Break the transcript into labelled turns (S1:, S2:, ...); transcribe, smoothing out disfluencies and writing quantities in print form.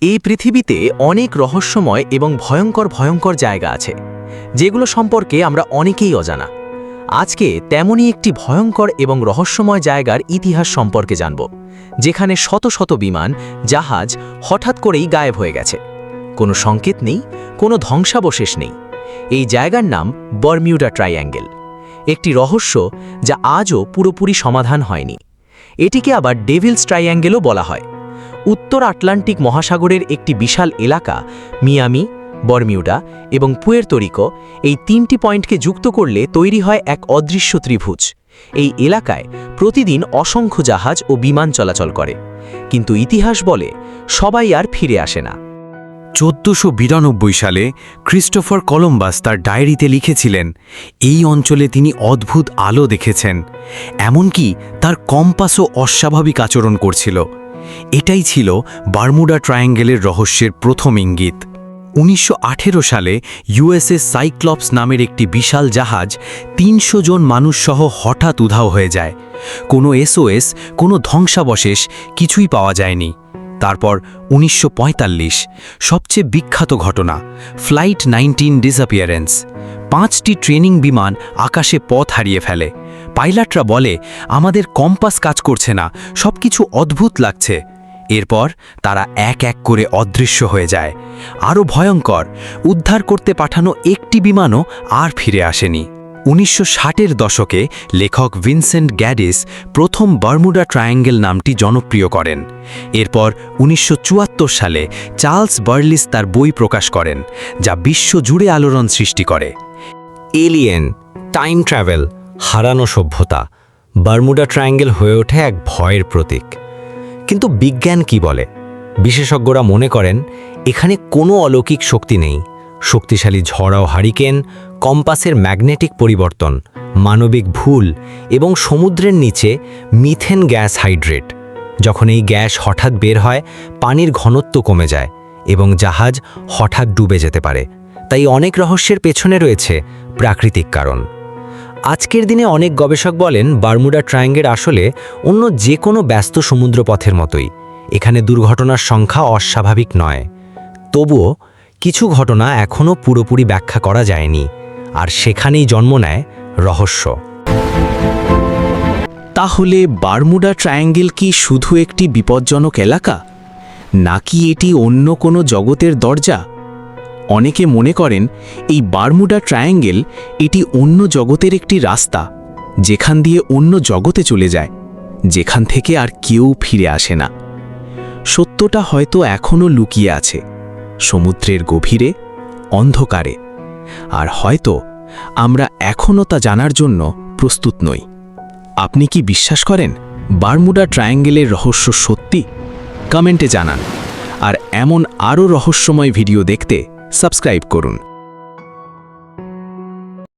S1: এই পৃথিবীতে অনেক রহস্যময় এবং ভয়ঙ্কর ভয়ঙ্কর জায়গা আছে যেগুলো সম্পর্কে আমরা অনেকেই অজানা। আজকে তেমনই একটি ভয়ঙ্কর এবং রহস্যময় জায়গার ইতিহাস সম্পর্কে জানব, যেখানে শত শত বিমান, জাহাজ হঠাৎ করেই গায়েব হয়ে গেছে। কোনো সংকেত নেই, কোনো ধ্বংসাবশেষ নেই। এই জায়গার নাম বারমিউডা ট্রায়াঙ্গেল, একটি রহস্য যা আজও পুরোপুরি সমাধান হয়নি। এটিকে আবার ডেভিলস ট্রায়াঙ্গেলও বলা হয়। উত্তর আটলান্টিক মহাসাগরের একটি বিশাল এলাকা, মিয়ামি, বারমিউডা এবং পুয়ের্তো রিকো, এই তিনটি পয়েন্টকে যুক্ত করলে তৈরি হয় এক অদৃশ্য ত্রিভুজ। এই এলাকায় প্রতিদিন অসংখ্য জাহাজ ও বিমান চলাচল করে, কিন্তু ইতিহাস বলে সবাই আর ফিরে আসে না।
S2: 1492 সালে ক্রিস্টোফার কলম্বাস তার ডায়েরিতে লিখেছিলেন, এই অঞ্চলে তিনি অদ্ভুত আলো দেখেছেন, এমনকি তার কম্পাসও অস্বাভাবিক আচরণ করছিল। এটাই ছিল বারমুডা ট্রায়াঙ্গেলের রহস্যের প্রথম ইঙ্গিত। 1918 সালে ইউএসএস সাইক্লপস নামের একটি বিশাল জাহাজ 300 জন মানুষসহ হঠাৎ উধাও হয়ে যায়। কোনো এসওএস, কোনো ধ্বংসাবশেষ কিছুই পাওয়া যায়নি। তারপর 1945, সবচেয়ে বিখ্যাত ঘটনা, ফ্লাইট 19 ডিসঅ্যাপিয়ারেন্স। 5টি ট্রেনিং বিমান আকাশে পথ হারিয়ে ফেলে। পাইলটরা বলে, আমাদের কম্পাস কাজ করছে না, সবকিছু অদ্ভুত লাগছে। এরপর তারা এক এক করে অদৃশ্য হয়ে যায়। আরও ভয়ঙ্কর, উদ্ধার করতে পাঠানো একটি বিমানও আর ফিরে আসেনি। 1960-এর দশকে লেখক ভিনসেন্ট গ্যাডিস প্রথম বারমুডা ট্রায়াঙ্গেল নামটি জনপ্রিয় করেন। এরপর 1974 সালে চার্লস বার্লিস তার বই প্রকাশ করেন, যা বিশ্বজুড়ে আলোড়ন সৃষ্টি করে।
S3: এলিয়েন, টাইম ট্রাভেল, হারানো সভ্যতা, বারমুডা ট্রায়াঙ্গেল হয়ে ওঠে এক ভয়ের প্রতীক। কিন্তু বিজ্ঞান কি বলে? বিশেষজ্ঞরা মনে করেন এখানে কোনো অলৌকিক শক্তি নেই। শক্তিশালী ঝড় ও হারিকেন, কম্পাসের ম্যাগনেটিক পরিবর্তন, মানবিক ভুল এবং সমুদ্রের নিচে মিথেন গ্যাস হাইড্রেট। যখন এই গ্যাস হঠাৎ বের হয়, পানির ঘনত্ব কমে যায় এবং জাহাজ হঠাৎ ডুবে যেতে পারে। তাই অনেক রহস্যের পেছনে রয়েছে প্রাকৃতিক কারণ। আজকের দিনে অনেক গবেষক বলেন বারমুডা ট্রায়াঙ্গেল আসলে অন্য যে কোনো ব্যস্ত সমুদ্রপথের মতোই। এখানে দুর্ঘটনার সংখ্যা অস্বাভাবিক নয়। তবুও কিছু ঘটনা এখনও পুরোপুরি ব্যাখ্যা করা যায়নি, আর সেখানেই জন্ম নেয় রহস্য।
S1: তাহলে বারমুডা ট্রায়াঙ্গেল কি শুধু একটি বিপজ্জনক এলাকা, নাকি এটি অন্য কোনো জগতের দরজা? অনেকে মনে করেন এই বারমুডা ট্রায়াঙ্গেল এটি অন্য জগতের একটি রাস্তা, যেখান দিয়ে অন্য জগতে চলে যায়, যেখান থেকে আর কেউ ফিরে আসে না। সত্যটা হয়তো এখনও লুকিয়ে আছে সমুদ্রের গভীরে, অন্ধকারে, আর হয়তো আমরা এখনও তা জানার জন্য প্রস্তুত নই। আপনি কি বিশ্বাস করেন বারমুডা ট্রায়াঙ্গেলের রহস্য সত্যি? কমেন্টে জানান। আর এমন আরও রহস্যময় ভিডিও দেখতে সাবস্ক্রাইব করুন।